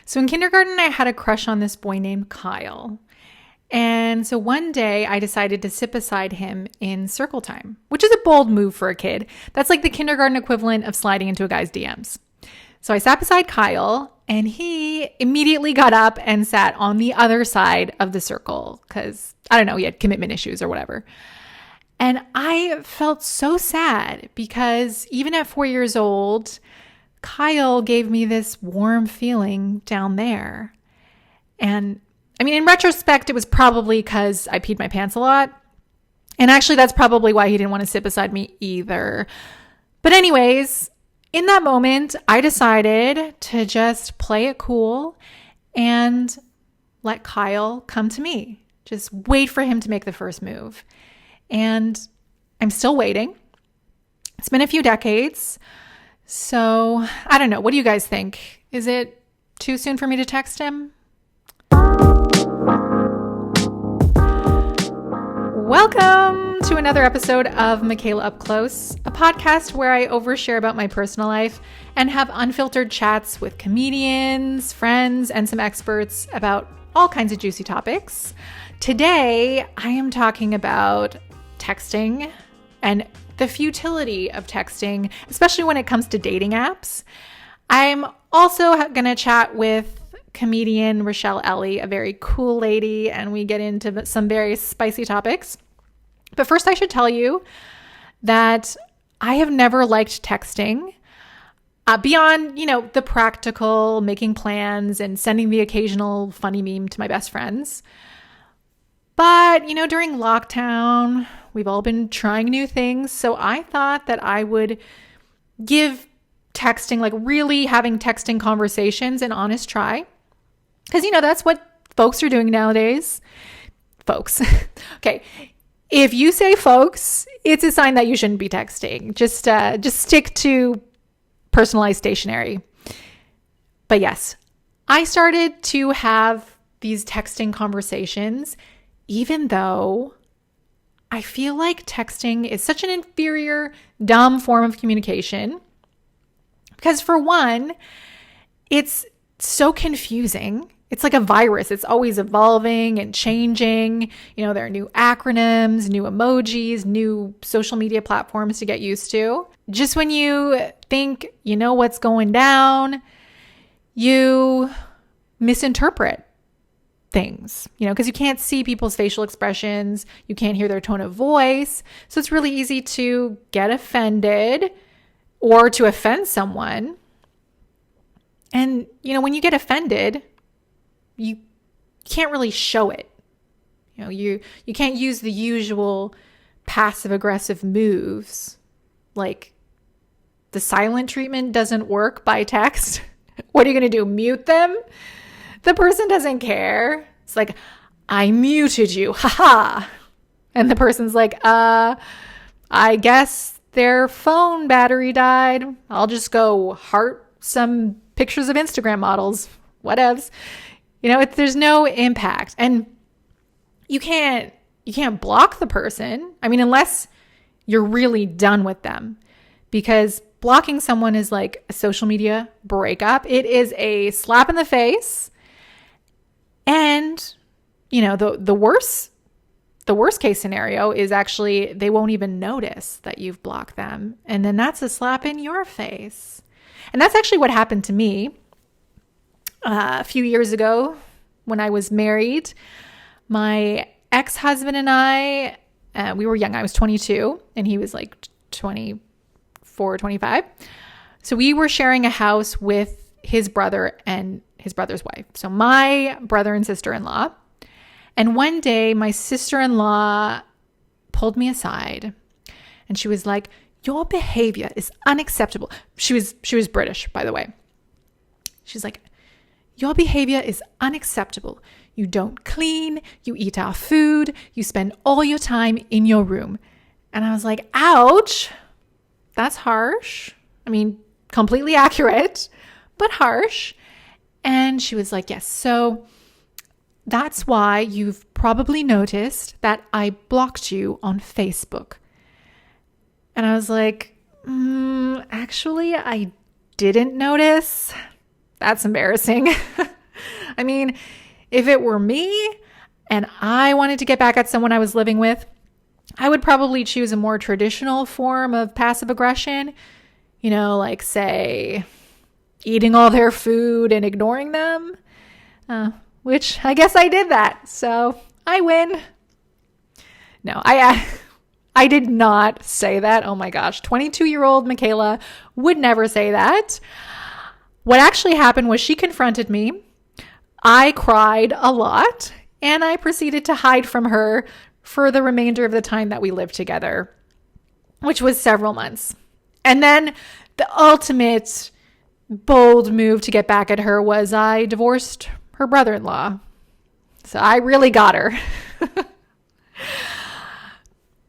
So in kindergarten, I had a crush on this boy named Kyle. And so one day I decided to sit beside him in circle time, which is a bold move for a kid. That's like the kindergarten equivalent of sliding into a guy's DMs. So I sat beside Kyle and he immediately got up and sat on the other side of the circle because, I don't know, he had commitment issues or whatever. And I felt so sad because even at 4 years old, Kyle gave me this warm feeling down there. And I mean, in retrospect, it was probably because I peed my pants a lot. And actually, that's probably why he didn't want to sit beside me either. But anyways, in that moment, I decided to just play it cool and let Kyle come to me. Just wait for him to make the first move. And I'm still waiting. It's been a few decades. So I don't know. What do you guys think? Is it too soon for me to text him? Welcome to another episode of Michaela Up Close, a podcast where I overshare about my personal life and have unfiltered chats with comedians, friends, and some experts about all kinds of juicy topics. Today, I am talking about texting and the futility of texting, especially when it comes to dating apps. I'm also going to chat with comedian Rachelle Elie, a very cool lady, and we get into some very spicy topics. But first, I should tell you that I have never liked texting beyond, the practical, making plans and sending the occasional funny meme to my best friends. But, during lockdown, we've all been trying new things. So I thought that I would give texting, like really having texting conversations, an honest try. Because, that's what folks are doing nowadays. Folks. Okay. If you say folks, it's a sign that you shouldn't be texting. Just stick to personalized stationery. But yes, I started to have these texting conversations, even though I feel like texting is such an inferior, dumb form of communication. Because for one, it's so confusing. It's like a virus. It's always evolving and changing. There are new acronyms, new emojis, new social media platforms to get used to. Just when you think you know what's going down, you misinterpret things, because you can't see people's facial expressions. You can't hear their tone of voice. So it's really easy to get offended or to offend someone. And, when you get offended, you can't really show it. You can't use the usual passive aggressive moves. Like the silent treatment doesn't work by text. What are you going to do? Mute them? The person doesn't care. It's like, I muted you. Haha. And the person's like, I guess their phone battery died. I'll just go heart some pictures of Instagram models. Whatevs. There's no impact. And you can't block the person. I mean, unless you're really done with them, because blocking someone is like a social media breakup. It is a slap in the face. And, the worst case scenario is actually they won't even notice that you've blocked them. And then that's a slap in your face. And that's actually what happened to me. A few years ago, when I was married, my ex-husband and I, we were young. I was 22 and he was like 24, 25. So we were sharing a house with his brother and his brother's wife. So my brother and sister-in-law. And one day my sister-in-law pulled me aside and she was like, "Your behavior is unacceptable." She was British, by the way. She's like, "Your behavior is unacceptable. You don't clean, you eat our food, you spend all your time in your room." And I was like, ouch, that's harsh. I mean, completely accurate, but harsh. And she was like, yes, so that's why you've probably noticed that I blocked you on Facebook. And I was like, actually, I didn't notice. That's embarrassing. I mean, if it were me and I wanted to get back at someone I was living with, I would probably choose a more traditional form of passive aggression, like say eating all their food and ignoring them, which I guess I did that. So I win. No, I did not say that. Oh my gosh. 22-year-old Michaela would never say that. What actually happened was she confronted me. I cried a lot and I proceeded to hide from her for the remainder of the time that we lived together, which was several months. And then the ultimate bold move to get back at her was I divorced her brother-in-law. So I really got her.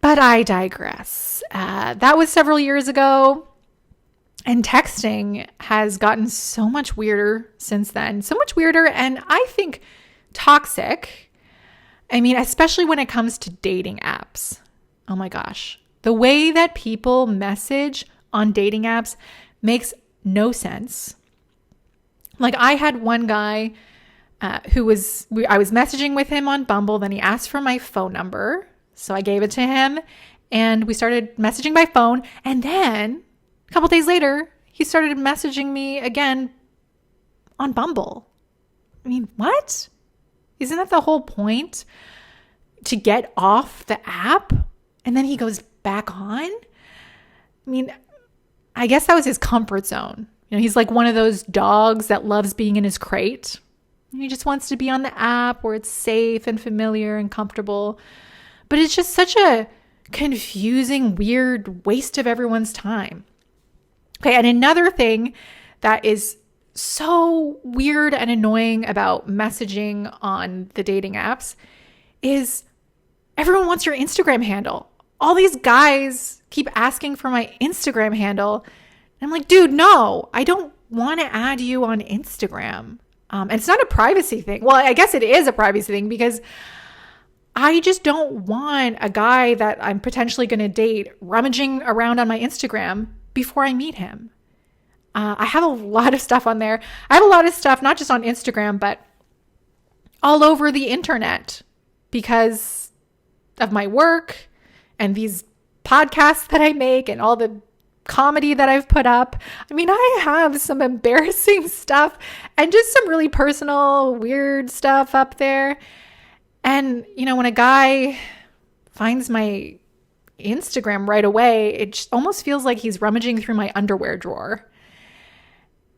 But I digress. That was several years ago. And texting has gotten so much weirder since then. So much weirder and I think toxic. I mean, especially when it comes to dating apps. Oh my gosh. The way that people message on dating apps makes no sense. Like I had one guy I was messaging with him on Bumble. Then he asked for my phone number. So I gave it to him and we started messaging by phone. And then a couple days later, he started messaging me again on Bumble. I mean, what? Isn't that the whole point? To get off the app and then he goes back on? I mean, I guess that was his comfort zone. He's like one of those dogs that loves being in his crate. He just wants to be on the app where it's safe and familiar and comfortable. But it's just such a confusing, weird waste of everyone's time. Okay, and another thing that is so weird and annoying about messaging on the dating apps is everyone wants your Instagram handle. All these guys keep asking for my Instagram handle. And I'm like, dude, no, I don't want to add you on Instagram. And it's not a privacy thing. Well, I guess it is a privacy thing because I just don't want a guy that I'm potentially going to date rummaging around on my Instagram before I meet him. I have a lot of stuff on there. I have a lot of stuff, not just on Instagram, but all over the internet because of my work and these podcasts that I make and all the comedy that I've put up. I mean, I have some embarrassing stuff and just some really personal, weird stuff up there. And, when a guy finds my Instagram right away, it just almost feels like he's rummaging through my underwear drawer.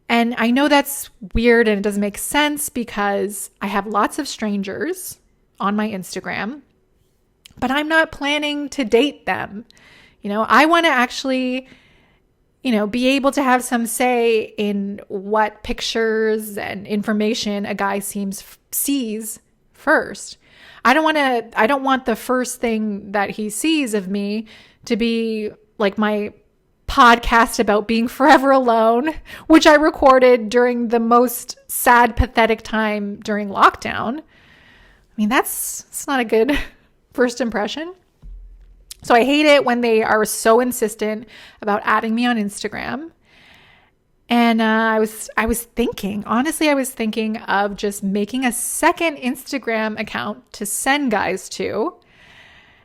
And I know that's weird and it doesn't make sense because I have lots of strangers on my Instagram, but I'm not planning to date them. I want to actually, be able to have some say in what pictures and information a guy sees first. I don't want the first thing that he sees of me to be like my podcast about being forever alone, which I recorded during the most sad, pathetic time during lockdown. I mean, it's not a good first impression. So I hate it when they are so insistent about adding me on Instagram. And I was thinking of just making a second Instagram account to send guys to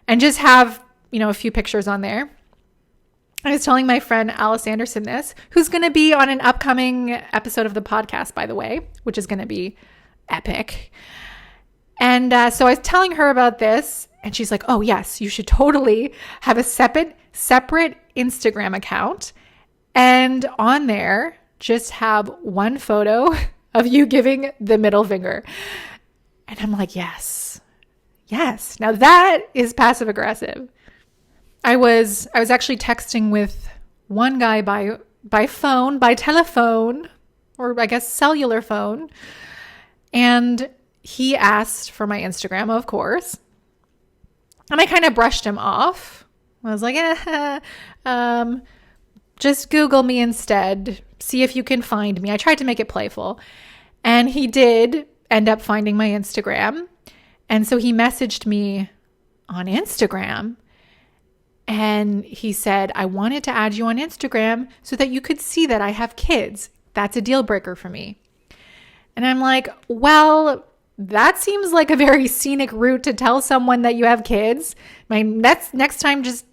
and just have, a few pictures on there. I was telling my friend Alice Anderson this, who's going to be on an upcoming episode of the podcast, by the way, which is going to be epic. And so I was telling her about this and she's like, oh yes, you should totally have a separate Instagram account. And on there, just have one photo of you giving the middle finger. And I'm like, yes. Now that is passive aggressive. I was actually texting with one guy by phone, by telephone, or I guess cellular phone. And he asked for my Instagram, of course. And I kind of brushed him off. I was like, just Google me instead. See if you can find me. I tried to make it playful. And he did end up finding my Instagram. And so he messaged me on Instagram. And he said, I wanted to add you on Instagram so that you could see that I have kids. That's a deal breaker for me. And I'm like, well, that seems like a very scenic route to tell someone that you have kids. Next time, just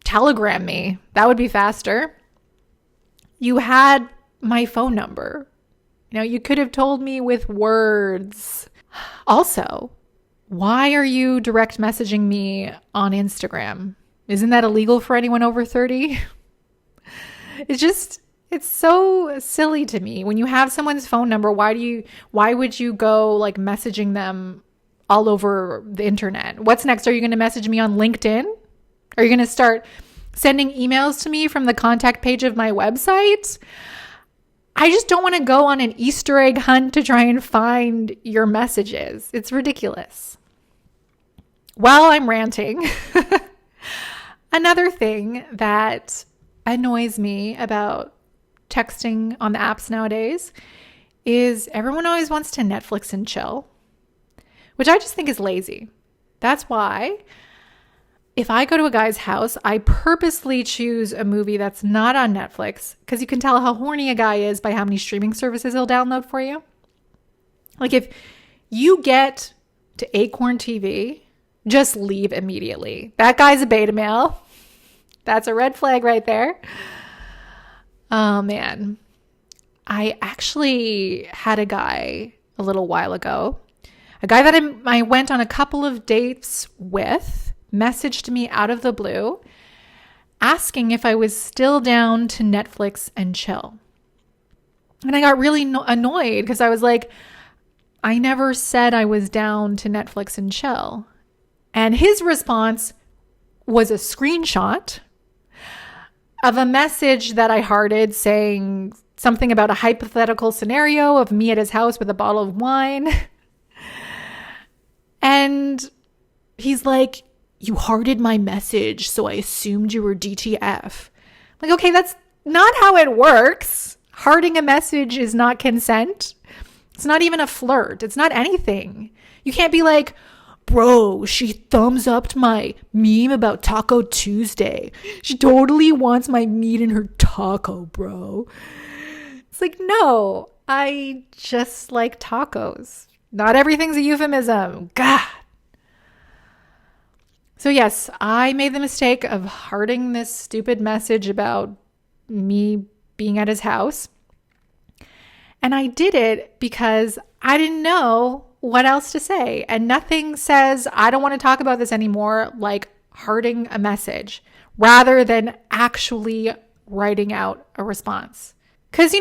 telegram me. That would be faster. You had my phone number. You could have told me with words. Also, why are you direct messaging me on Instagram? Isn't that illegal for anyone over 30? It's so silly to me. When you have someone's phone number, why would you go like messaging them all over the internet? What's next? Are you going to message me on LinkedIn? Are you going to start sending emails to me from the contact page of my website? I just don't want to go on an Easter egg hunt to try and find your messages. It's ridiculous. While I'm ranting, another thing that annoys me about texting on the apps nowadays is everyone always wants to Netflix and chill, which I just think is lazy. That's why if I go to a guy's house, I purposely choose a movie that's not on Netflix because you can tell how horny a guy is by how many streaming services he'll download for you. Like if you get to Acorn TV, just leave immediately. That guy's a beta male. That's a red flag right there. Oh, man. I actually had a guy a little while ago, a guy that I went on a couple of dates with, messaged me out of the blue, asking if I was still down to Netflix and chill. And I got really annoyed because I was like, I never said I was down to Netflix and chill. And his response was a screenshot of a message that I hearted saying something about a hypothetical scenario of me at his house with a bottle of wine. And he's like, you hearted my message, so I assumed you were DTF. Like, okay, that's not how it works. Hearting a message is not consent. It's not even a flirt. It's not anything. You can't be like, bro, she thumbs upped my meme about Taco Tuesday. She totally wants my meat in her taco, bro. It's like, no, I just like tacos. Not everything's a euphemism. God. So yes, I made the mistake of hearting this stupid message about me being at his house. And I did it because I didn't know what else to say. And nothing says, I don't want to talk about this anymore, like hearting a message rather than actually writing out a response. Because,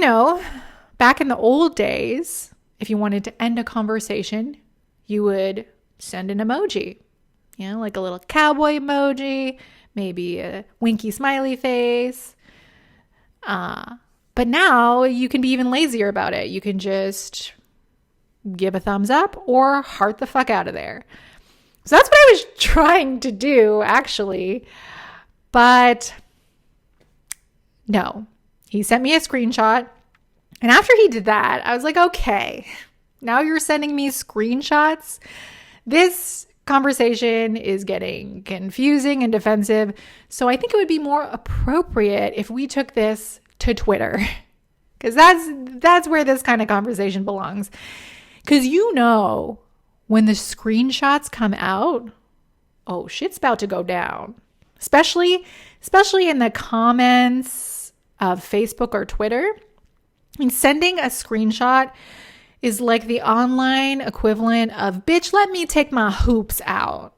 back in the old days, if you wanted to end a conversation, you would send an emoji, like a little cowboy emoji, maybe a winky smiley face. But now you can be even lazier about it. You can just give a thumbs up or heart the fuck out of there. So that's what I was trying to do, actually. But no, he sent me a screenshot. And after he did that, I was like, okay, now you're sending me screenshots. This conversation is getting confusing and defensive. So I think it would be more appropriate if we took this to Twitter, because that's where this kind of conversation belongs. Because when the screenshots come out, oh, shit's about to go down. Especially in the comments of Facebook or Twitter. I mean, sending a screenshot is like the online equivalent of, bitch, let me take my hoops out.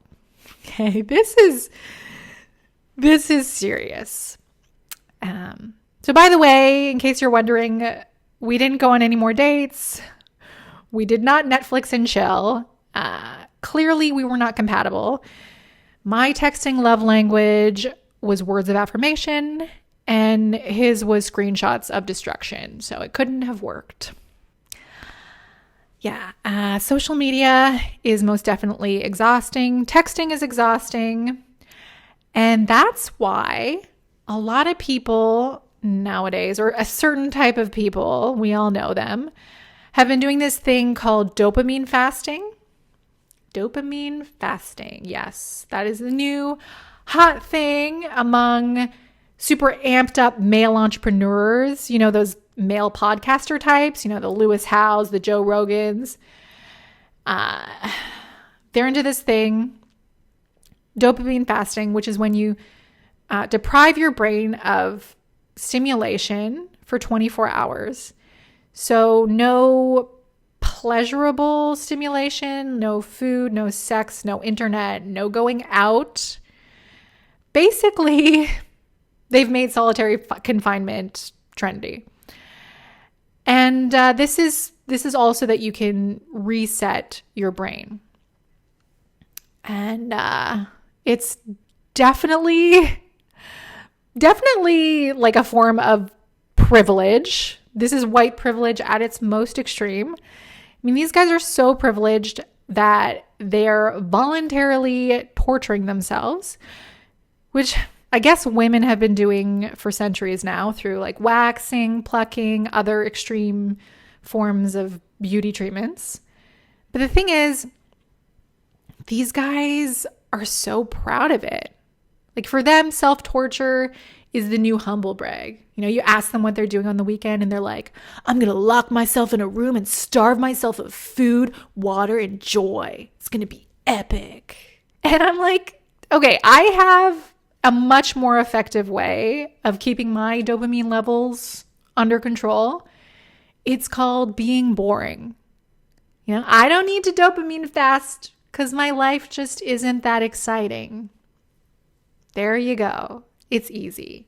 Okay, this is serious. So by the way, in case you're wondering, we didn't go on any more dates. We did not Netflix and chill. Clearly, we were not compatible. My texting love language was words of affirmation, and his was screenshots of destruction. So it couldn't have worked. Yeah, social media is most definitely exhausting. Texting is exhausting. And that's why a lot of people nowadays, or a certain type of people, we all know them, have been doing this thing called dopamine fasting. Dopamine fasting. Yes, that is the new hot thing among super amped up male entrepreneurs. Those male podcaster types, the Lewis Howes, the Joe Rogans. They're into this thing, dopamine fasting, which is when you deprive your brain of stimulation for 24 hours. So no pleasurable stimulation, no food, no sex, no internet, no going out. Basically, they've made solitary confinement trendy. And this is also that you can reset your brain. And it's definitely like a form of privilege. This is white privilege at its most extreme. I mean, these guys are so privileged that they're voluntarily torturing themselves, which I guess women have been doing for centuries now through like waxing, plucking, other extreme forms of beauty treatments. But the thing is, these guys are so proud of it. Like for them, self-torture is the new humble brag. You ask them what they're doing on the weekend and they're like, I'm going to lock myself in a room and starve myself of food, water, and joy. It's going to be epic. And I'm like, okay, I have a much more effective way of keeping my dopamine levels under control. It's called being boring. I don't need to dopamine fast because my life just isn't that exciting. There you go. It's easy.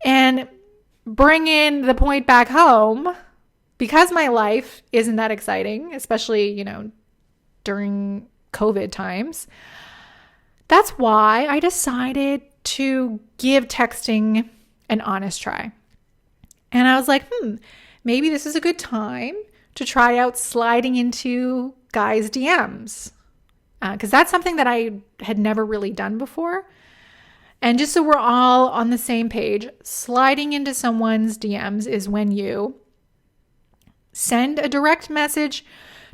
And bringing the point back home, because my life isn't that exciting, especially, during COVID times, that's why I decided to give texting an honest try. And I was like, maybe this is a good time to try out sliding into guys' DMs. Because that's something that I had never really done before. And just so we're all on the same page, sliding into someone's DMs is when you send a direct message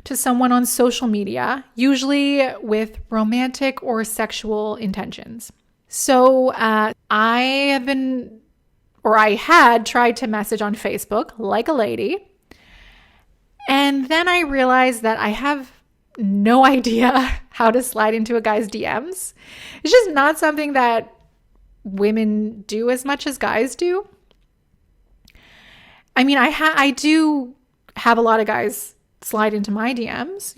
to someone on social media, usually with romantic or sexual intentions. So I had tried to message on Facebook like a lady. And then I realized that I have no idea how to slide into a guy's DMs. It's just not something that women do as much as guys do. I mean, I do have a lot of guys slide into my DMs,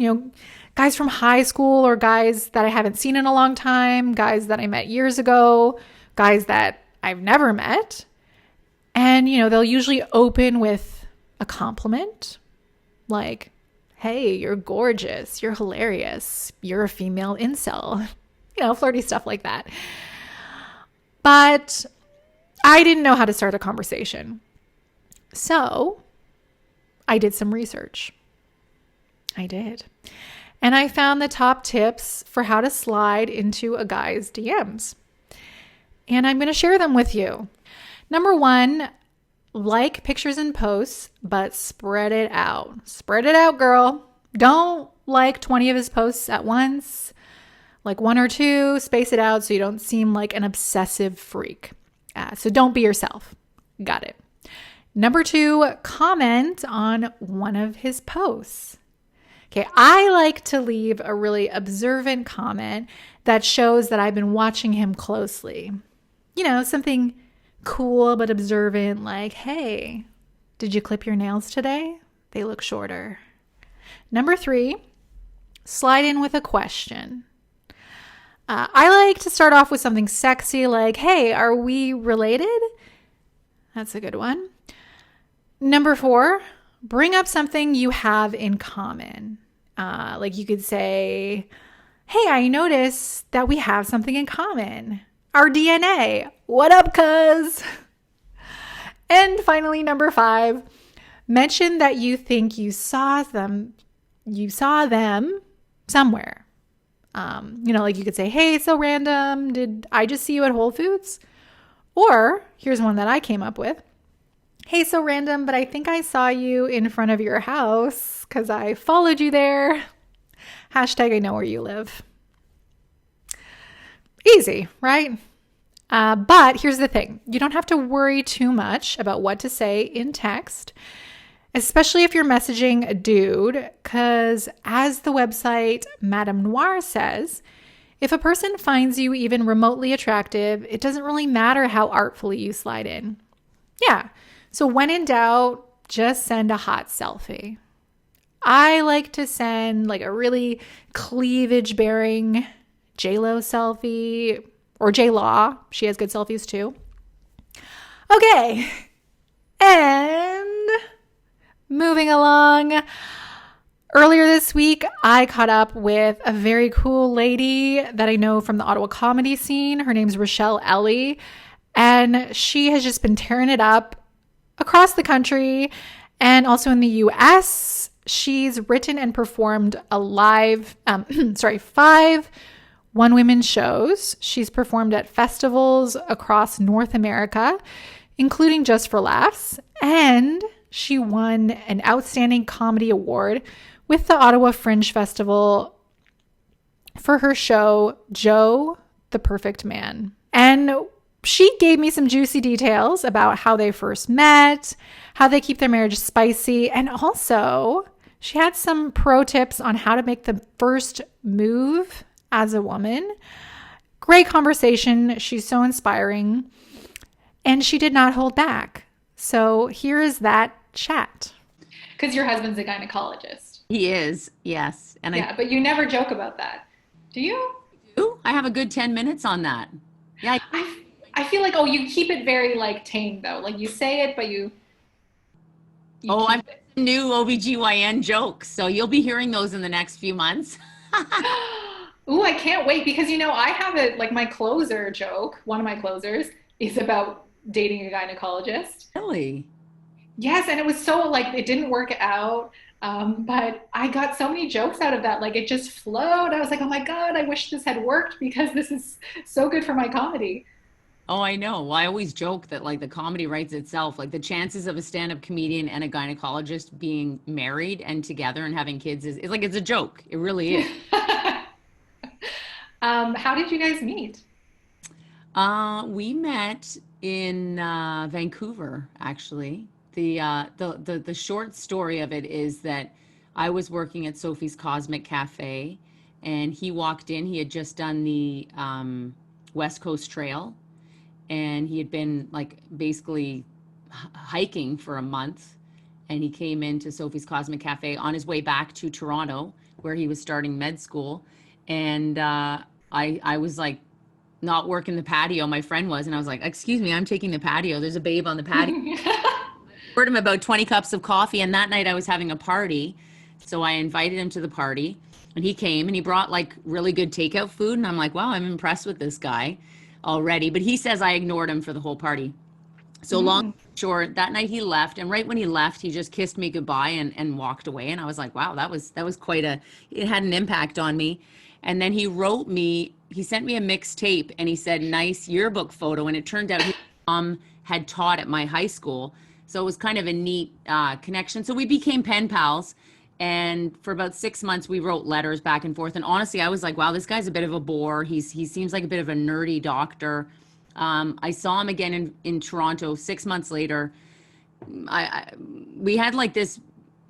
guys from high school or guys that I haven't seen in a long time, guys that I met years ago, guys that I've never met. And, they'll usually open with a compliment like, hey, you're gorgeous, you're hilarious, you're a female incel, flirty stuff like that. But I didn't know how to start a conversation. So I did some research. I did. And I found the top tips for how to slide into a guy's DMs. And I'm going to share them with you. Number 1, like pictures and posts, but spread it out. Spread it out, girl. Don't like 20 of his posts at once. Like 1 or 2, space it out so you don't seem like an obsessive freak. So don't be yourself. Got it. Number 2, comment on one of his posts. Okay, I like to leave a really observant comment that shows that I've been watching him closely. Something cool but observant like, hey, did you clip your nails today? They look shorter. Number 3, slide in with a question. I like to start off with something sexy like, hey, are we related? That's a good one. Number 4, bring up something you have in common. Like you could say, hey, I noticed that we have something in common. Our DNA. What up, cuz? And finally, number 5, mention that you think you saw them somewhere. Like you could say, hey, so random. Did I just see you at Whole Foods? Or here's one that I came up with. Hey, so random, but I think I saw you in front of your house because I followed you there. Hashtag I know where you live. Easy, right? But here's the thing. You don't have to worry too much about what to say in text, especially if you're messaging a dude, because as the website Madame Noir says, if a person finds you even remotely attractive, it doesn't really matter how artfully you slide in. Yeah. So when in doubt, just send a hot selfie. I like to send like a really cleavage-bearing J-Lo selfie, or J-Law. She has good selfies too. Okay. And moving along. Earlier this week, I caught up with a very cool lady that I know from the Ottawa comedy scene. Her name's Rachelle Elie, and she has just been tearing it up across the country and also in the US. She's written and performed a live, 5 one-woman shows. She's performed at festivals across North America, including Just for Laughs, and she won an Outstanding Comedy Award with the Ottawa Fringe Festival for her show, Joe, the Perfect Man. And she gave me some juicy details about how they first met, how they keep their marriage spicy, and also she had some pro tips on how to make the first move as a woman. Great conversation. She's so inspiring. And she did not hold back. So here is that chat. Because your husband's a gynecologist. He is, yes. And yeah, but you never joke about that. Do you? I have a good 10 minutes on that. Yeah. I feel like, you keep it very like tame though. Like you say it, but you I've got some new OBGYN jokes. So you'll be hearing those in the next few months. Ooh, I can't wait because, I have it like my closer joke. One of my closers is about dating a gynecologist. Really? Yes. And it was so like, it didn't work out. But I got so many jokes out of that. Like it just flowed. I was like, oh my God, I wish this had worked because this is so good for my comedy. Oh, I know. Well, I always joke that like the comedy writes itself. Like the chances of a stand-up comedian and a gynecologist being married and together and having kids is like, it's a joke. It really is. How did you guys meet? We met in Vancouver, actually. The short story of it is that I was working at Sophie's Cosmic Cafe, and he walked in. He had just done the West Coast Trail, and he had been like basically hiking for a month, and he came into Sophie's Cosmic Cafe on his way back to Toronto, where he was starting med school, and I was like not working the patio. My friend was, and I was like, "Excuse me, I'm taking the patio. There's a babe on the patio." Poured him about 20 cups of coffee, and that night I was having a party, so I invited him to the party, and he came and he brought like really good takeout food, and I'm like, wow, I'm impressed with this guy already. But he says I ignored him for the whole party. So long short, that night he left, and right when he left, he just kissed me goodbye and walked away, and I was like, wow, that was quite it had an impact on me. And then he sent me a mixtape, and he said, nice yearbook photo, and it turned out his mom had taught at my high school. So it was kind of a neat connection. So we became pen pals. And for about 6 months, we wrote letters back and forth. And honestly, I was like, wow, this guy's a bit of a bore. He seems like a bit of a nerdy doctor. I saw him again in Toronto 6 months later. We had like this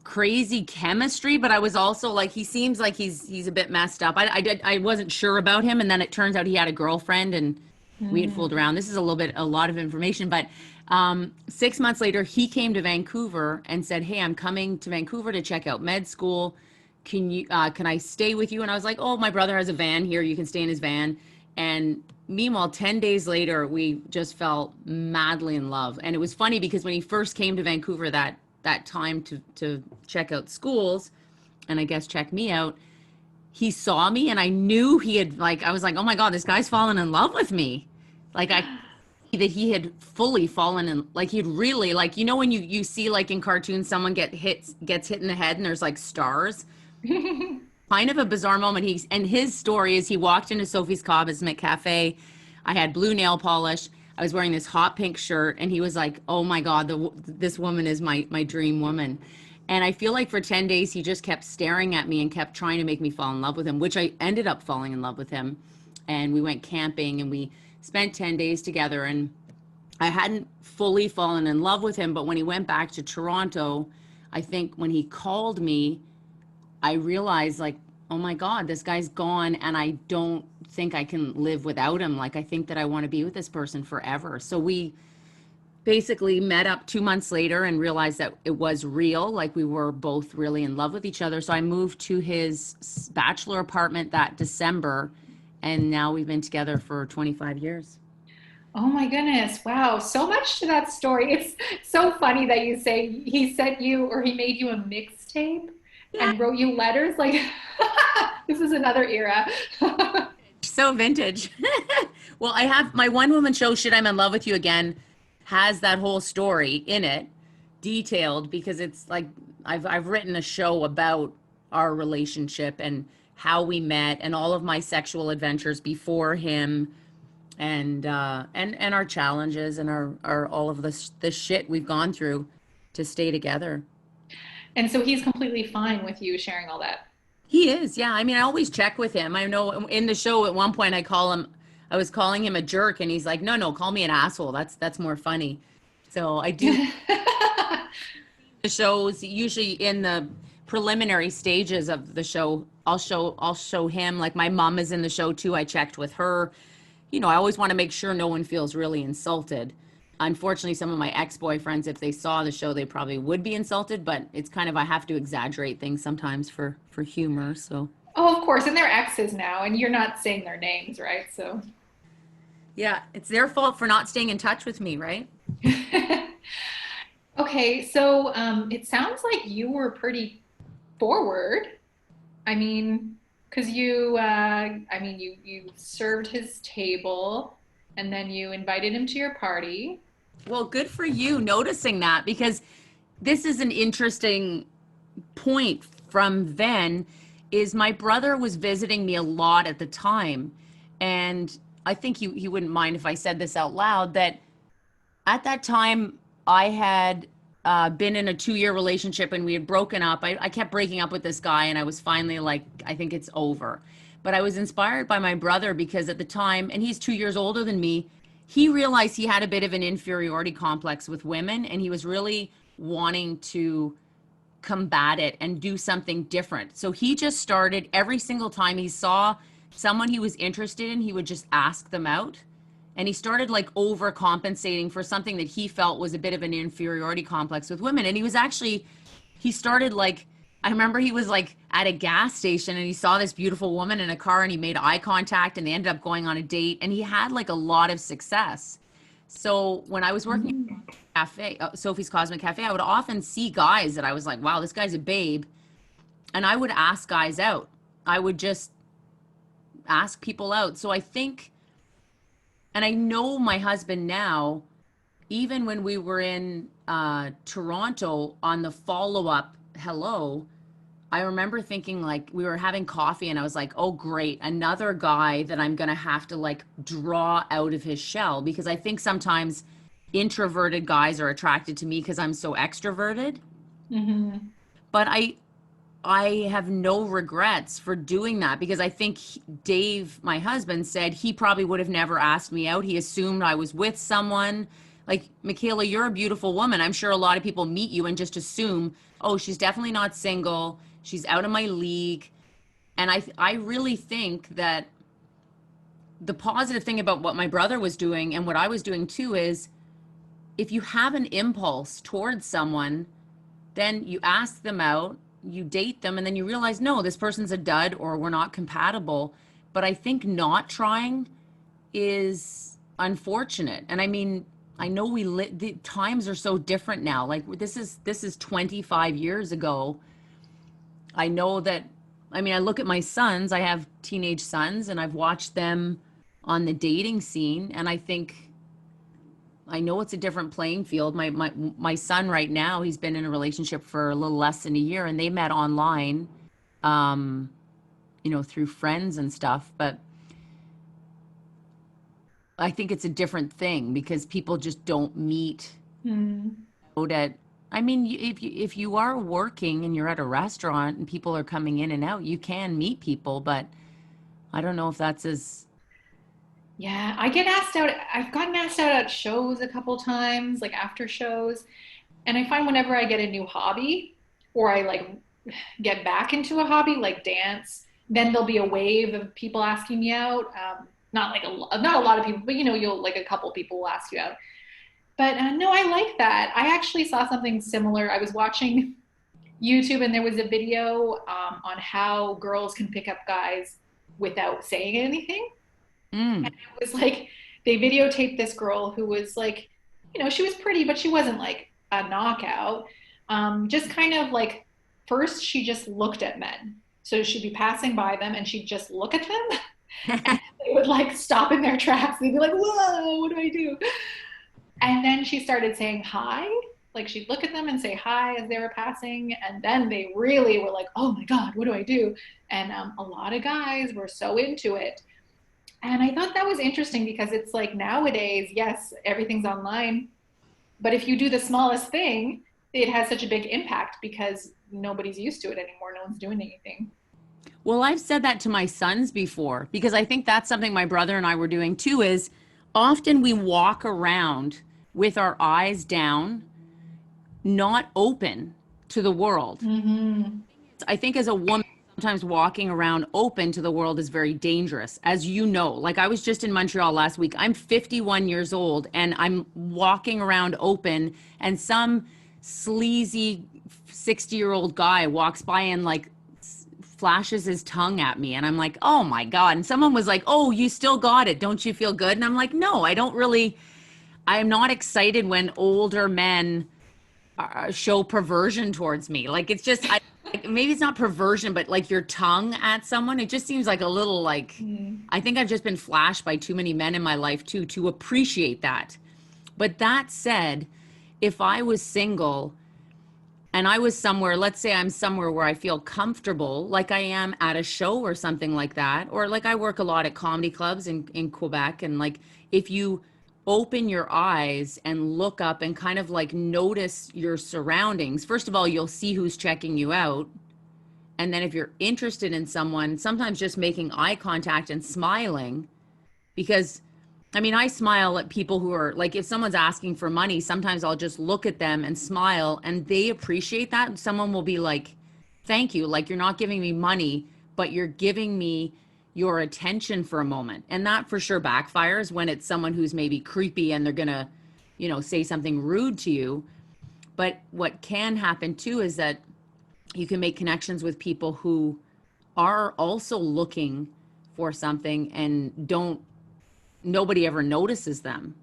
crazy chemistry, but I was also like, he seems like he's a bit messed up. I wasn't sure about him. And then it turns out he had a girlfriend, and we had fooled around. This is a lot of information, but 6 months later, he came to Vancouver and said, hey, I'm coming to Vancouver to check out med school. Can I stay with you? And I was like, oh, my brother has a van here. You can stay in his van. And meanwhile, 10 days later, we just fell madly in love. And it was funny because when he first came to Vancouver that time to check out schools, and I guess check me out, he saw me, and I knew I was like, oh my God, this guy's fallen in love with me. Like that he had fully fallen in, like he'd really, like, when you see like in cartoons someone gets hit in the head and there's like stars. Kind of a bizarre moment. His story is he walked into Sophie's Cosmic Cafe. I had blue nail polish. I was wearing this hot pink shirt, and he was like, oh my God, this woman is my dream woman. And I feel like for 10 days he just kept staring at me and kept trying to make me fall in love with him, which I ended up falling in love with him. And we went camping, and we spent 10 days together, and I hadn't fully fallen in love with him, but when he went back to Toronto, I think when he called me, I realized like, oh my God, this guy's gone and I don't think I can live without him. Like, I think that I want to be with this person forever. So we basically met up 2 months later and realized that it was real. Like, we were both really in love with each other. So I moved to his bachelor apartment that December, and now we've been together for 25 years. Oh my goodness. Wow. So much to that story. It's so funny that you say he sent you or he made you a mixtape Yeah. and wrote you letters. Like, this is another era. So vintage. Well, I have my one woman show, Shit, I'm in Love with You Again, has that whole story in it, detailed, because it's like I've written a show about our relationship and how we met and all of my sexual adventures before him, and our challenges and our all of the shit we've gone through to stay together. And so he's completely fine with you sharing all that. He is, yeah. I mean, I always check with him. I know in the show at one point I was calling him a jerk, and he's like, no, no, call me an asshole. That's more funny. So I do the shows usually in the preliminary stages of the show. I'll show him, like, my mom is in the show too. I checked with her. I always want to make sure no one feels really insulted. Unfortunately, some of my ex-boyfriends, if they saw the show, they probably would be insulted, but it's kind of, I have to exaggerate things sometimes for humor. So Oh, of course. And they're exes now, and you're not saying their names, right? So, yeah, it's their fault for not staying in touch with me, right? okay. So, it sounds like you were pretty forward. I mean, because you served his table, and then you invited him to your party. Well, good for you noticing that, because this is an interesting point from then. Is my brother was visiting me a lot at the time, and I think he wouldn't mind if I said this out loud, that at that time I had been in a 2-year relationship, and we had broken up. I kept breaking up with this guy, and I was finally like, I think it's over. But I was inspired by my brother, because at the time, and he's 2 years older than me, he realized he had a bit of an inferiority complex with women, and he was really wanting to combat it and do something different. So he just started, every single time he saw someone he was interested in, he would just ask them out. And he started like overcompensating for something that he felt was a bit of an inferiority complex with women. And he started like, I remember he was like at a gas station, and he saw this beautiful woman in a car, and he made eye contact, and they ended up going on a date, and he had like a lot of success. So when I was working at a cafe, Sophie's Cosmic Cafe, I would often see guys that I was like, wow, this guy's a babe. And I would ask guys out. I would just ask people out. So I think, and I know my husband now, even when we were in Toronto on the follow-up hello, I remember thinking, like, we were having coffee, and I was like, oh great, another guy that I'm gonna have to like draw out of his shell, because I think sometimes introverted guys are attracted to me because I'm so extroverted. Hmm. But I have no regrets for doing that, because I think Dave, my husband, said he probably would have never asked me out. He assumed I was with someone. Like, Michaela, you're a beautiful woman. I'm sure a lot of people meet you and just assume, oh, she's definitely not single. She's out of my league. And I really think that the positive thing about what my brother was doing and what I was doing too is, if you have an impulse towards someone, then you ask them out, you date them, and then you realize, no, this person's a dud or we're not compatible. But I think not trying is unfortunate. And I mean, I know the times are so different now. Like, this is 25 years ago. I know that, I mean, I look at my sons, I have teenage sons, and I've watched them on the dating scene, and I think, I know it's a different playing field. My son right now, he's been in a relationship for a little less than a year, and they met online, um, through friends and stuff. But I think it's a different thing, because people just don't meet Mm. out at, I mean, if you are working and you're at a restaurant and people are coming in and out, you can meet people, but I don't know if that's as Yeah, I get asked out. I've gotten asked out at shows a couple times, like after shows. And I find whenever I get a new hobby or I like get back into a hobby like dance, then there'll be a wave of people asking me out. Not like not a lot of people, but you'll like a couple people will ask you out. But no, I like that. I actually saw something similar. I was watching YouTube and there was a video on how girls can pick up guys without saying anything. Mm. It was like they videotaped this girl who was like, she was pretty, but she wasn't like a knockout. Just kind of like first she just looked at men. So she'd be passing by them and she'd just look at them and they would like stop in their tracks. They'd be like, whoa, what do I do? And then she started saying hi. Like she'd look at them and say hi as they were passing. And then they really were like, oh my God, what do I do? And a lot of guys were so into it. And I thought that was interesting because it's like nowadays, yes, everything's online. But if you do the smallest thing, it has such a big impact because nobody's used to it anymore. No one's doing anything. Well, I've said that to my sons before because I think that's something my brother and I were doing too is often we walk around with our eyes down, not open to the world. Mm-hmm. I think as a woman, sometimes walking around open to the world is very dangerous, as you know. Like I was just in Montreal last week. I'm 51 years old and I'm walking around open, and some sleazy 60-year-old guy walks by and like flashes his tongue at me. And I'm like, oh my God. And someone was like, oh, you still got it. Don't you feel good? And I'm like, no, I don't really. I'm not excited when older men show perversion towards me. Like it's just, maybe it's not perversion, but like your tongue at someone, it just seems like a little like, Mm. I think I've just been flashed by too many men in my life too, to appreciate that. But that said, if I was single and I was somewhere, let's say I'm somewhere where I feel comfortable, like I am at a show or something like that, or like I work a lot at comedy clubs in Quebec, and like if you open your eyes and look up and kind of like notice your surroundings, first of all, you'll see who's checking you out. And then if you're interested in someone, sometimes just making eye contact and smiling, because I mean, I smile at people who are like, if someone's asking for money, sometimes I'll just look at them and smile and they appreciate that. And someone will be like, thank you. Like, you're not giving me money, but you're giving me your attention for a moment. And that for sure backfires when it's someone who's maybe creepy and they're going to, say something rude to you. But what can happen too is that you can make connections with people who are also looking for something and don't nobody ever notices them.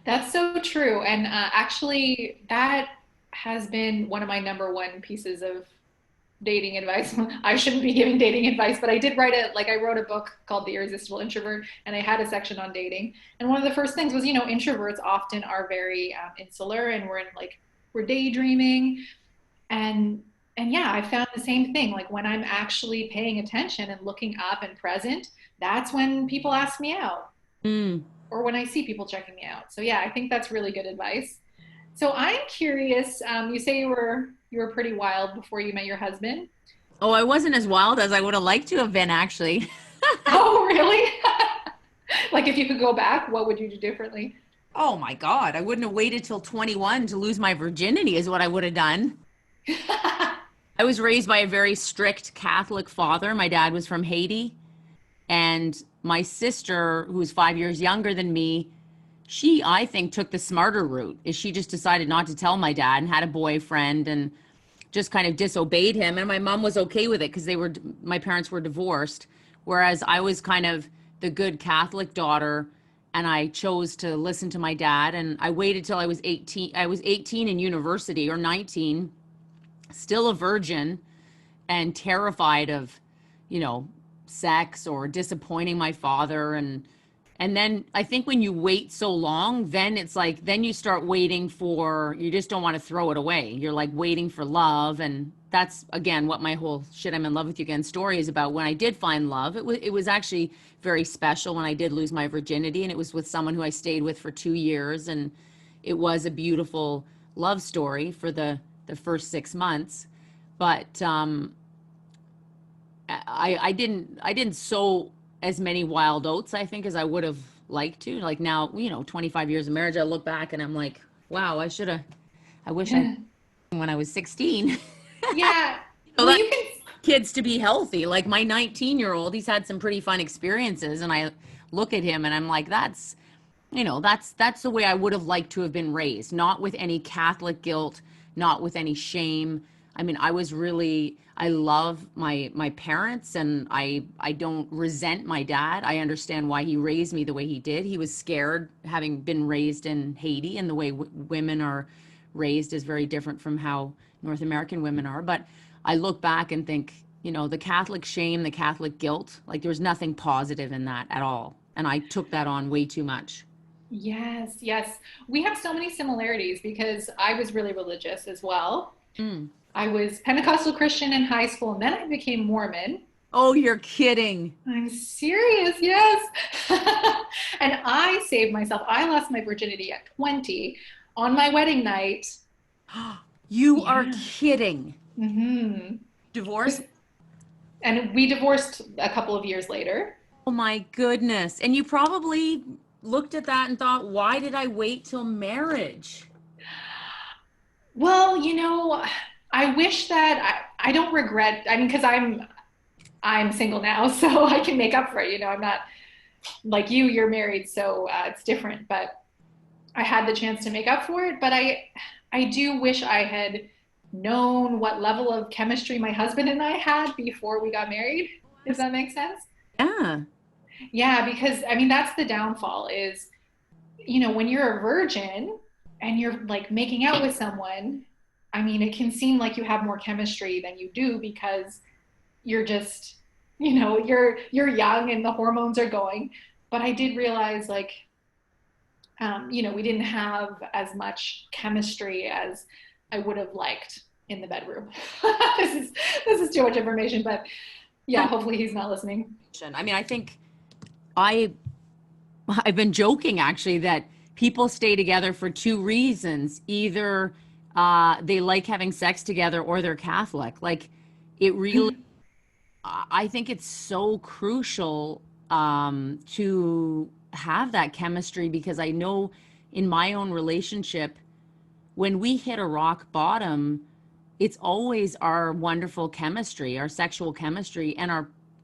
That's so true. And actually, that has been one of my number one pieces of dating advice. I shouldn't be giving dating advice, but I did write I wrote a book called The Irresistible Introvert, and I had a section on dating. And one of the first things was, introverts often are very insular and we're daydreaming. And yeah, I found the same thing. Like when I'm actually paying attention and looking up and present, that's when people ask me out Mm. or when I see people checking me out. So yeah, I think that's really good advice. So I'm curious. You say you were pretty wild before you met your husband. Oh, I wasn't as wild as I would have liked to have been, actually. Oh, really? Like if you could go back, what would you do differently? Oh my God, I wouldn't have waited till 21 to lose my virginity, is what I would have done. I was raised by a very strict Catholic father. My dad was from Haiti. And my sister, who's 5 years younger than me, she, I think, took the smarter route. Is she just decided not to tell my dad and had a boyfriend and just kind of disobeyed him. And my mom was okay with it because my parents were divorced. Whereas I was kind of the good Catholic daughter and I chose to listen to my dad. And I waited till I was 18. I was 18 in university, or 19, still a virgin and terrified of, you know, sex or disappointing my father. And then I think when you wait so long, then it's like, then you start waiting for, you just don't want to throw it away. You're like waiting for love. And that's, again, what my whole shit I'm in love with you again story is about. When I did find love, it was actually very special when I did lose my virginity. And it was with someone who I stayed with for 2 years. And it was a beautiful love story for the first 6 months. But I didn't so as many wild oats, I think, as I would have liked to. Like now, 25 years of marriage, I look back and I'm like, wow, I wish I when I was 16. Yeah. Well, That you can. kids to be healthy. Like my 19-year-old, he's had some pretty fun experiences, and I look at him and I'm like, that's the way I would have liked to have been raised, not with any Catholic guilt, not with any shame. I mean, I love my parents, and I don't resent my dad. I understand why he raised me the way he did. He was scared, having been raised in Haiti, and the way women are raised is very different from how North American women are. But I look back and think, the Catholic shame, the Catholic guilt, like there was nothing positive in that at all. And I took that on way too much. Yes, yes. We have so many similarities because I was really religious as well. Mm. I was Pentecostal Christian in high school, and then I became Mormon. Oh, you're kidding. I'm serious, yes. And I saved myself. I lost my virginity at 20 on my wedding night. You are Yeah. kidding. Hmm. Divorce? And we divorced a couple of years later. Oh my goodness. And you probably looked at that and thought, why did I wait till marriage? Well, I wish that I don't regret. I mean, because I'm single now, so I can make up for it. I'm not like you're married, so it's different. But I had the chance to make up for it. But I do wish I had known what level of chemistry my husband and I had before we got married. Does that make sense? Yeah. Yeah, because I mean that's the downfall is, when you're a virgin and you're like making out with someone, I mean it can seem like you have more chemistry than you do because you're just, you're young and the hormones are going. But I did realize like we didn't have as much chemistry as I would have liked in the bedroom. This is too much information, but yeah, hopefully he's not listening. I mean, I think I I've been joking actually that people stay together for two reasons. Either they like having sex together or they're Catholic. Like it really, I think it's so crucial to have that chemistry because I know in my own relationship, when we hit a rock bottom, it's always our wonderful chemistry, our sexual chemistry, and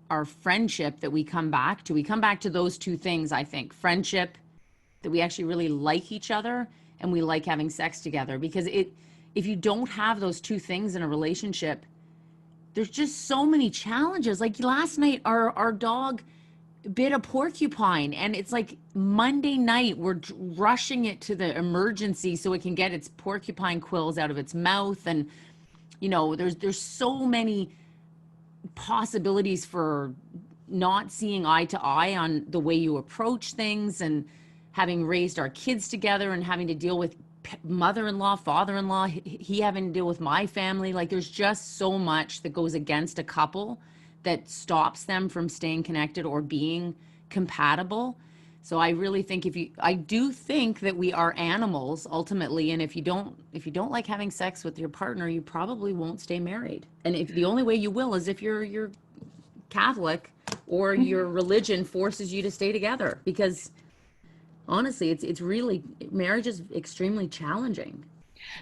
our friendship that we come back to. We come back to those two things, I think. Friendship, that we actually really like each other, and we like having sex together. Because if you don't have those two things in a relationship, there's just so many challenges. Like last night, our dog bit a porcupine, and it's like Monday night we're rushing it to the emergency so it can get its porcupine quills out of its mouth. And there's so many possibilities for not seeing eye to eye on the way you approach things, and having raised our kids together and having to deal with mother-in-law, father-in-law, he having to deal with my family. Like there's just so much that goes against a couple that stops them from staying connected or being compatible. So I really think I do think that we are animals ultimately, and if you don't like having sex with your partner, you probably won't stay married. And if the only way you will is if you're Catholic or your religion forces you to stay together, because honestly, it's really, marriage is extremely challenging.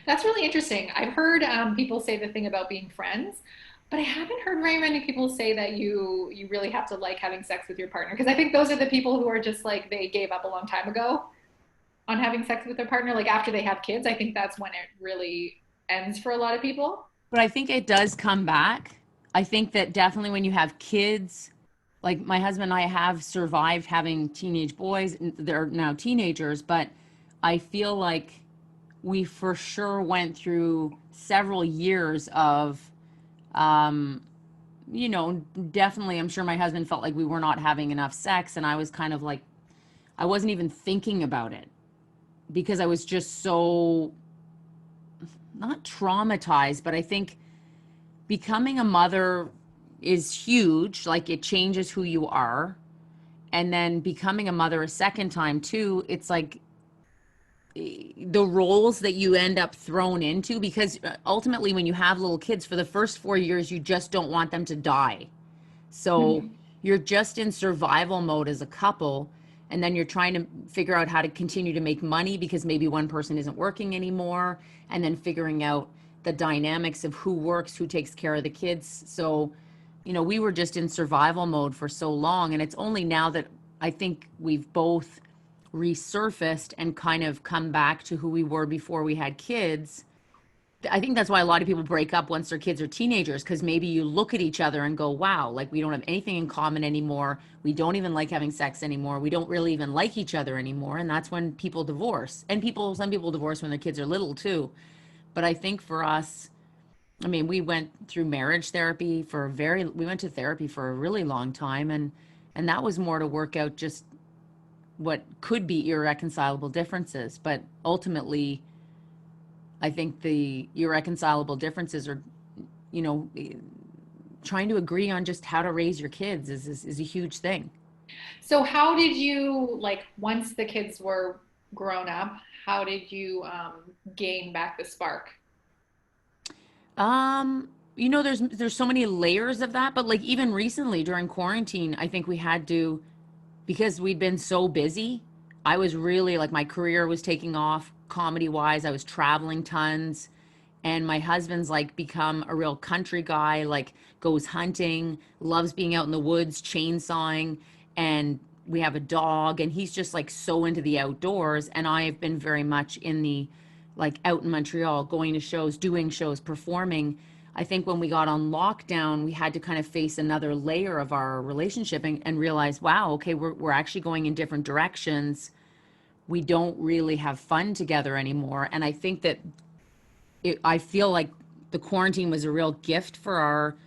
That's really interesting. I've heard people say the thing about being friends, but I haven't heard very many people say that you really have to like having sex with your partner. Because I think those are the people who are just like they gave up a long time ago on having sex with their partner. Like after they have kids, I think that's when it really ends for a lot of people. But I think it does come back. I think that definitely when you have kids, like my husband and I have survived having teenage boys. They're now teenagers, but I feel like we for sure went through several years of, definitely, I'm sure my husband felt like we were not having enough sex. And I was kind of like, I wasn't even thinking about it because I was just so not traumatized, but I think becoming a mother is huge. Like it changes who you are. And then becoming a mother a second time too, it's like the roles that you end up thrown into, because ultimately when you have little kids for the first 4 years, you just don't want them to die. So, you're just in survival mode as a couple, and then you're trying to figure out how to continue to make money because maybe one person isn't working anymore, and then figuring out the dynamics of who works, who takes care of the kids. So, we were just in survival mode for so long, and it's only now that I think we've both resurfaced and kind of come back to who we were before we had kids. I think that's why a lot of people break up once their kids are teenagers, because maybe you look at each other and go, wow, like we don't have anything in common anymore. We don't even like having sex anymore. We don't really even like each other anymore. And that's when people divorce. And some people divorce when their kids are little too. But I think for us, I mean, we went through marriage therapy we went to therapy for a really long time. And that was more to work out just what could be irreconcilable differences. But ultimately, I think the irreconcilable differences are, trying to agree on just how to raise your kids is a huge thing. So how did you, like, once the kids were grown up, how did you gain back the spark? There's so many layers of that, but like even recently during quarantine, I think we had to, because we'd been so busy. I was really like, my career was taking off comedy wise. I was traveling tons. And my husband's like become a real country guy, like goes hunting, loves being out in the woods, chainsawing. And we have a dog, and he's just like so into the outdoors. And I have been very much in the like out in Montreal, going to shows, doing shows, performing. I think when we got on lockdown, we had to kind of face another layer of our relationship and realize, wow, okay, we're actually going in different directions. We don't really have fun together anymore. And I think that I feel like the quarantine was a real gift for our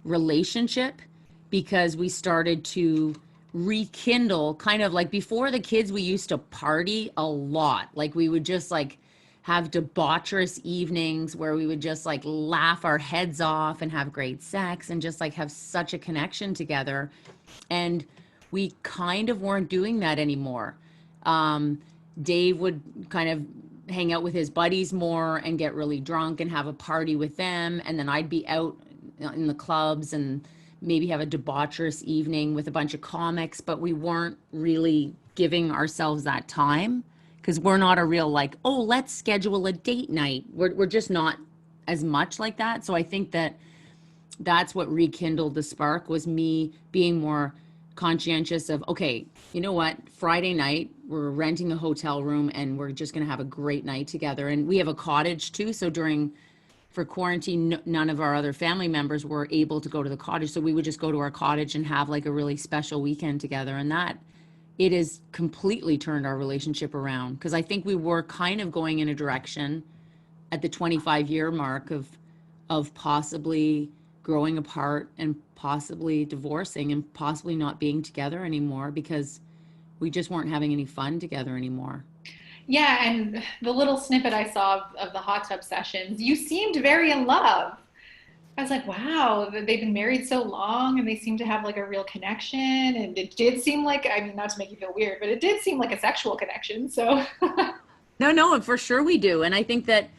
relationship, because we started to rekindle, kind of like before the kids, we used to party a lot. Like we would just like have debaucherous evenings where we would just like laugh our heads off and have great sex and just like have such a connection together. And we kind of weren't doing that anymore. Dave would kind of hang out with his buddies more and get really drunk and have a party with them. And then I'd be out in the clubs and maybe have a debaucherous evening with a bunch of comics, but we weren't really giving ourselves that time, because we're not a real like, oh, let's schedule a date night. We're just not as much like that. So I think that that's what rekindled the spark, was me being more conscientious of, okay, you know what, Friday night we're renting a hotel room and we're just going to have a great night together. And we have a cottage too, so for quarantine, none of our other family members were able to go to the cottage, so we would just go to our cottage and have like a really special weekend together. And that, it has completely turned our relationship around, because I think we were kind of going in a direction at the 25-year mark of possibly growing apart and possibly divorcing and possibly not being together anymore, because we just weren't having any fun together anymore. Yeah, and the little snippet I saw of the hot tub sessions, you seemed very in love. I was like, wow, they've been married so long and they seem to have like a real connection. And it did seem like, I mean, not to make you feel weird, but it did seem like a sexual connection. So, No, for sure we do. And I think that,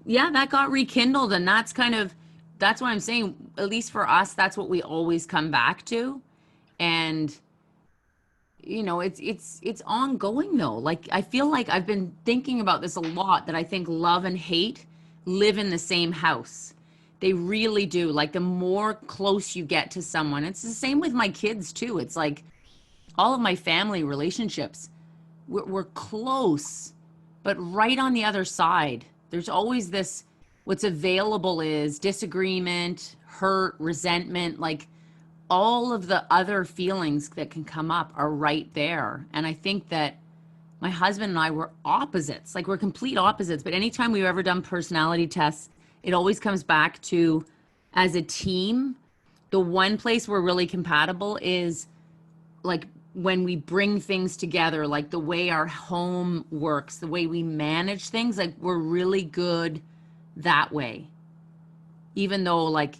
yeah, that got rekindled. And that's why I'm saying, at least for us, that's what we always come back to. And it's ongoing though. Like I feel like I've been thinking about this a lot, that I think love and hate live in the same house. They really do. Like the more close you get to someone, it's the same with my kids too. It's like all of my family relationships, we're close, but right on the other side, there's always this, what's available is disagreement, hurt, resentment, like all of the other feelings that can come up are right there. And I think that my husband and I were opposites, like we're complete opposites. But anytime we've ever done personality tests, it always comes back to, as a team, the one place we're really compatible is like when we bring things together, like the way our home works, the way we manage things, like we're really good that way. Even though like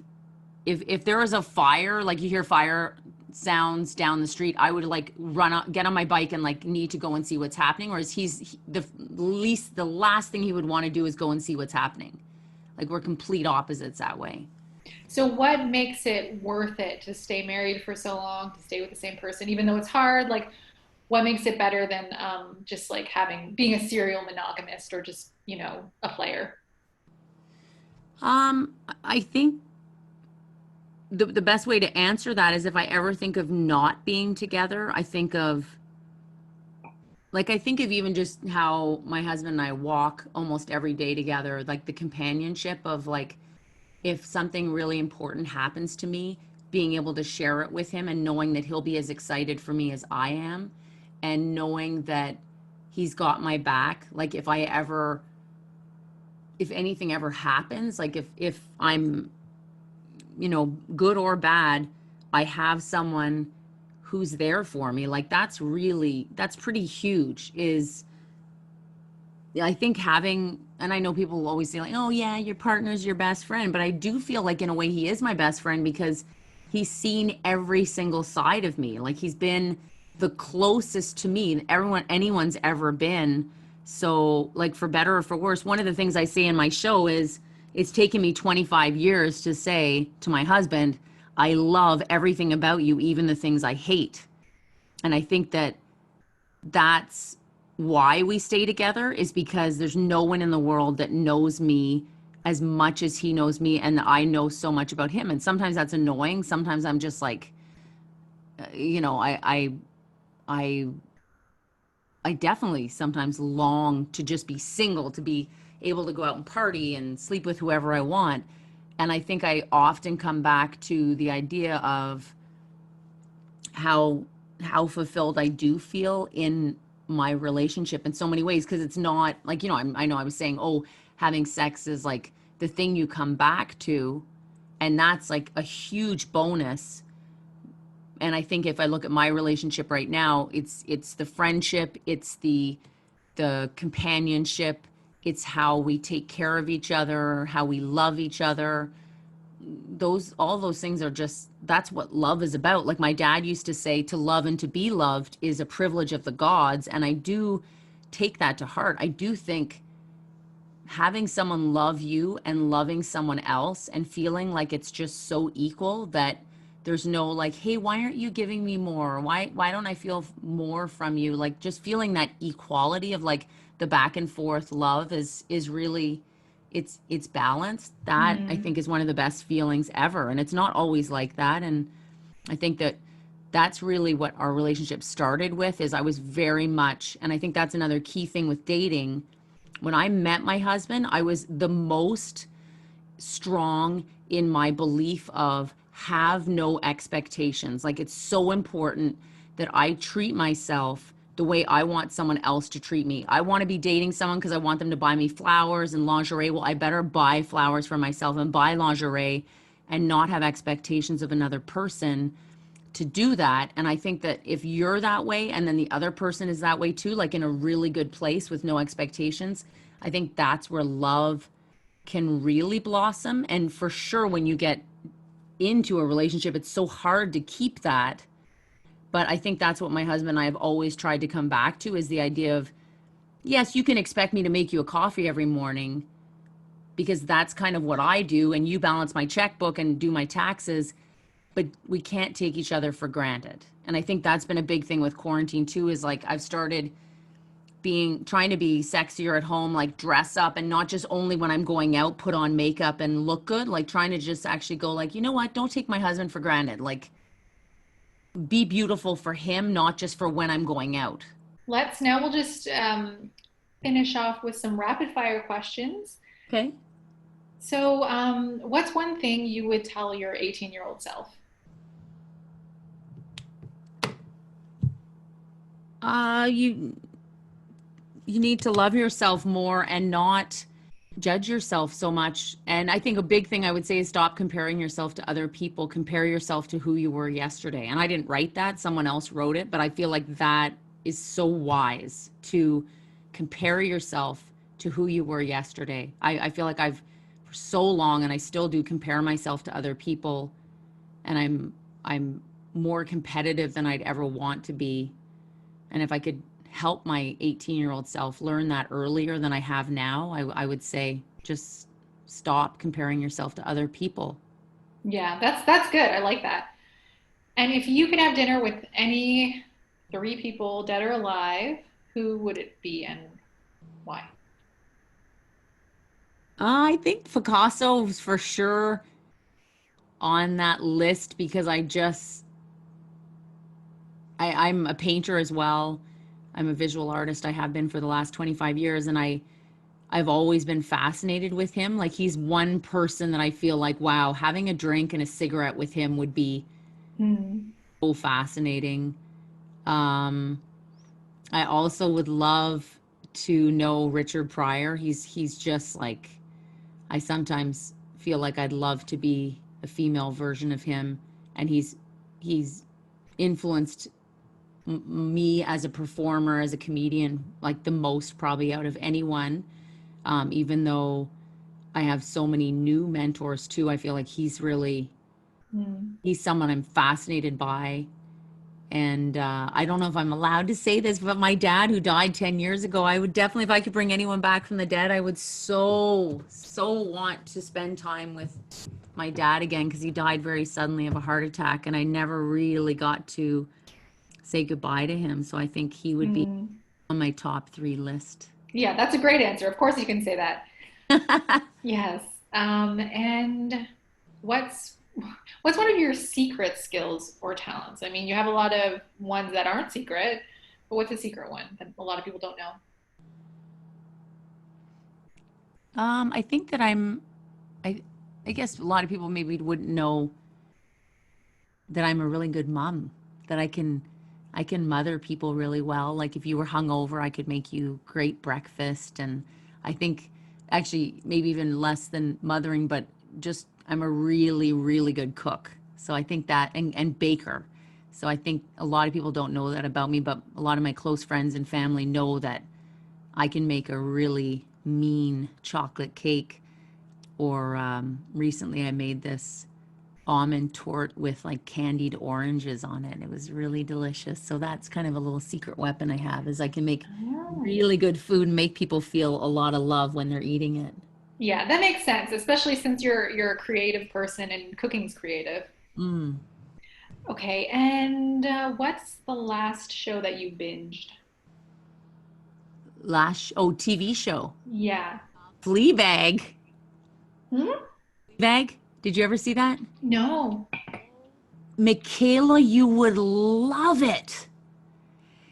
if there was a fire, like you hear fire sounds down the street, I would like run up, get on my bike and like need to go and see what's happening. Whereas the last thing he would want to do is go and see what's happening. Like we're complete opposites that way. So what makes it worth it to stay married for so long, to stay with the same person, even though it's hard? Like, what makes it better than just like being a serial monogamist or just, a player? I think the best way to answer that is if I ever think of not being together, I think of even just how my husband and I walk almost every day together, like the companionship of like, if something really important happens to me, being able to share it with him and knowing that he'll be as excited for me as I am, and knowing that he's got my back. Like if anything ever happens, like if I'm, good or bad, I have someone who's there for me. Like that's pretty huge. Is I think having, and I know people will always say like, oh yeah, your partner's your best friend, but I do feel like in a way he is my best friend because he's seen every single side of me. Like he's been the closest to me anyone's ever been. So like for better or for worse, one of the things I say in my show is it's taken me 25 years to say to my husband, I love everything about you, even the things I hate. And I think that's why we stay together, is because there's no one in the world that knows me as much as he knows me, and I know so much about him. And sometimes that's annoying. Sometimes I'm just like, I I definitely sometimes long to just be single, to be able to go out and party and sleep with whoever I want. And I think I often come back to the idea of how fulfilled I do feel in my relationship in so many ways, because it's not like, I know I was saying, oh, having sex is like the thing you come back to, and that's like a huge bonus. And I think if I look at my relationship right now, it's the friendship, it's the companionship, it's how we take care of each other, how we love each other. All those things are just, that's what love is about. Like my dad used to say, to love and to be loved is a privilege of the gods, and I do take that to heart. I do think having someone love you and loving someone else and feeling like it's just so equal that there's no like, hey, why aren't you giving me more? Why don't I feel more from you? Like just feeling that equality of like the back and forth love is really, it's balanced. That I Mm. think is one of the best feelings ever, and it's not always like that. And I think that's really what our relationship started with, is I was very much, and I think that's another key thing with dating. When I met my husband, I was the most strong in my belief of have no expectations. Like it's so important that I treat myself the way I want someone else to treat me. I want to be dating someone because I want them to buy me flowers and lingerie. Well, I better buy flowers for myself and buy lingerie and not have expectations of another person to do that. And I think that if you're that way and then the other person is that way too, like in a really good place with no expectations, I think that's where love can really blossom. And for sure, when you get into a relationship, it's so hard to keep that. But I think that's what my husband and I have always tried to come back to, is the idea of, yes, you can expect me to make you a coffee every morning because that's kind of what I do, and you balance my checkbook and do my taxes, but we can't take each other for granted. And I think that's been a big thing with quarantine too, is like I've started trying to be sexier at home, like dress up, and not just only when I'm going out, put on makeup and look good, like trying to just actually go like, you know what, don't take my husband for granted. Like be beautiful for him, not just for when I'm going out. We'll just finish off with some rapid fire questions. Okay. So, what's one thing you would tell your 18-year-old self? You need to love yourself more and not judge yourself so much. And I think a big thing I would say is stop comparing yourself to other people. Compare yourself to who you were yesterday. And I didn't write that, someone else wrote it, but I feel like that is so wise, to compare yourself to who you were yesterday. I feel like I've for so long, and I still do, compare myself to other people, and I'm more competitive than I'd ever want to be. And if I could help my 18-year-old self learn that earlier than I have now, I would say just stop comparing yourself to other people. Yeah, that's good. I like that. And if you could have dinner with any three people, dead or alive, who would it be and why? I think Picasso's for sure on that list because I'm a painter as well. I'm a visual artist. I have been for the last 25 years, and I've always been fascinated with him. Like he's one person that I feel like, wow, having a drink and a cigarette with him would be Hmm. so fascinating. Um, I also would love to know Richard Pryor. He's just like I sometimes feel like I'd love to be a female version of him, and he's influenced me as a performer, as a comedian, like the most probably out of anyone. Even though I have so many new mentors too, I feel like Hmm. he's someone I'm fascinated by. And I don't know if I'm allowed to say this, but my dad, who died 10 years ago, I would definitely, if I could bring anyone back from the dead, I would so want to spend time with my dad again because he died very suddenly of a heart attack. And I never really got to say goodbye to him. So I think he would be Hmm. on my top three list. Yeah, that's a great answer. Of course you can say that. Yes. And what's what's one of your secret skills or talents? I mean, you have a lot of ones that aren't secret, but what's a secret one that a lot of people don't know? I think that I, I guess a lot of people maybe wouldn't know that I'm a really good mom, that I can mother people really well. Like if you were hungover, I could make you great breakfast. And I think actually maybe even less than mothering, but just I'm a really good cook. So I think that and baker. So I think a lot of people don't know that about me, but a lot of my close friends and family know that I can make a really mean chocolate cake. Or recently I made this almond torte with like candied oranges on it. It was really delicious. So that's kind of a little secret weapon I have is I can make Oh. really good food and make people feel a lot of love when they're eating it. Yeah, that makes sense, especially since you're a creative person and cooking's creative. Mm. Okay, and what's the last show that you binged? TV show. Yeah. Fleabag. Hmm? Fleabag. Did you ever see that? No. Michaela, you would love it.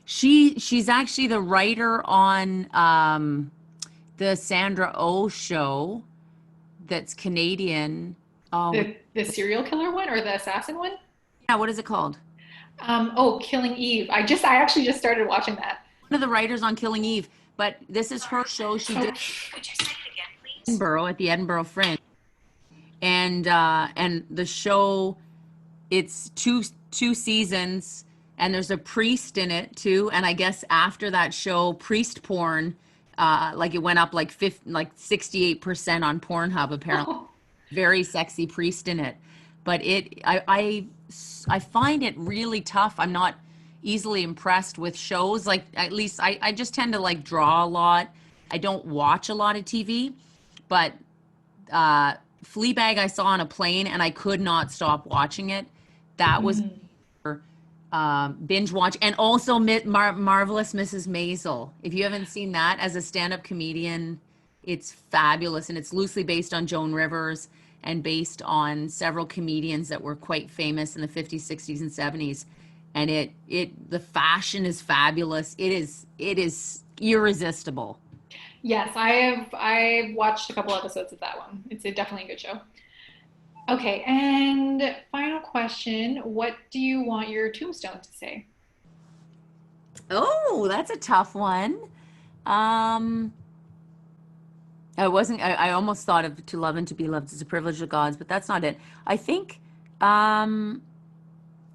She's actually the writer on the Sandra Oh show that's Canadian. Oh, The serial killer one or the assassin one? yeah, what is it called? Oh, Killing Eve. I actually just started watching that. One of the writers on Killing Eve, but this is her show. She Oh, did Edinburgh at the Edinburgh Fringe, and the show it's two seasons, and there's a priest in it too. And I guess after that show, priest porn, like it went up like 68% on Pornhub apparently. oh. Very sexy priest in it. But I find it really tough. I'm not easily impressed with shows. Like at least I just tend to like draw a lot. I don't watch a lot of TV, but uh, Fleabag I saw on a plane and I could not stop watching it. That was Mm. binge watch, and also Marvelous Mrs. Maisel. If you haven't seen that as a stand-up comedian, it's fabulous, and it's loosely based on Joan Rivers and based on several comedians that were quite famous in the 50s, 60s, and 70s. And the fashion is fabulous. It is irresistible. Yes, I've watched a couple episodes of that one. It's definitely a good show. Okay, and final question, what do you want your tombstone to say? Oh, that's a tough one. Um, I wasn't. I almost thought of to love and to be loved is a privilege of God's, but that's not it. I think. Um,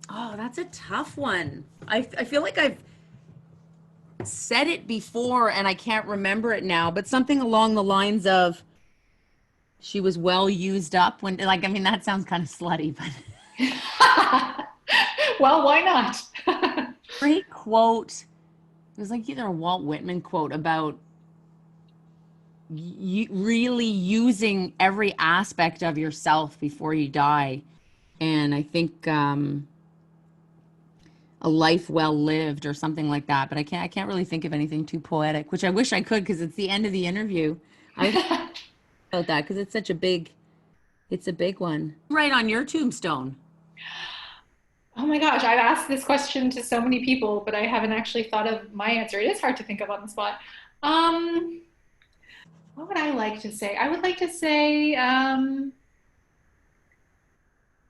oh, that's a tough one. I feel like I've said it before and I can't remember it now, but something along the lines of she was well used up when, like, I mean, that sounds kind of slutty, but Well, why not? great quote. It was like either a Walt Whitman quote about really using every aspect of yourself before you die. And I think a life well lived or something like that. But I can't really think of anything too poetic, which I wish I could because it's the end of the interview. I thought about that because it's a big one. Right on your tombstone. Oh my gosh, I've asked this question to so many people, but I haven't actually thought of my answer. It is hard to think of on the spot. Um, what would I like to say? I would like to say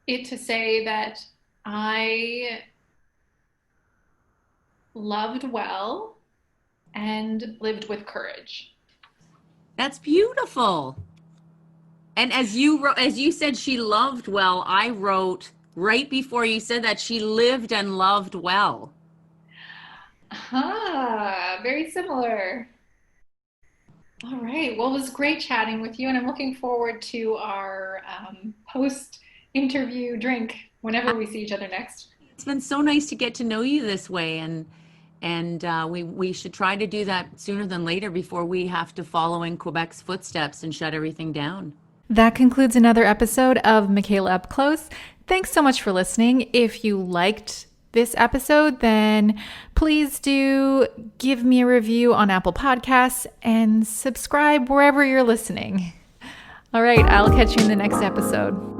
to say that I loved well and lived with courage. That's beautiful. And as you said, she loved well. I wrote right before you said that she lived and loved well. Ah, very similar. All right. Well, it was great chatting with you, and I'm looking forward to our post-interview drink whenever we see each other next. It's been so nice to get to know you this way, and we should try to do that sooner than later before we have to follow in Quebec's footsteps and shut everything down. That concludes another episode of Michaela Up Close. Thanks so much for listening. If you liked this episode, then please do give me a review on Apple Podcasts and subscribe wherever you're listening. All right, I'll catch you in the next episode.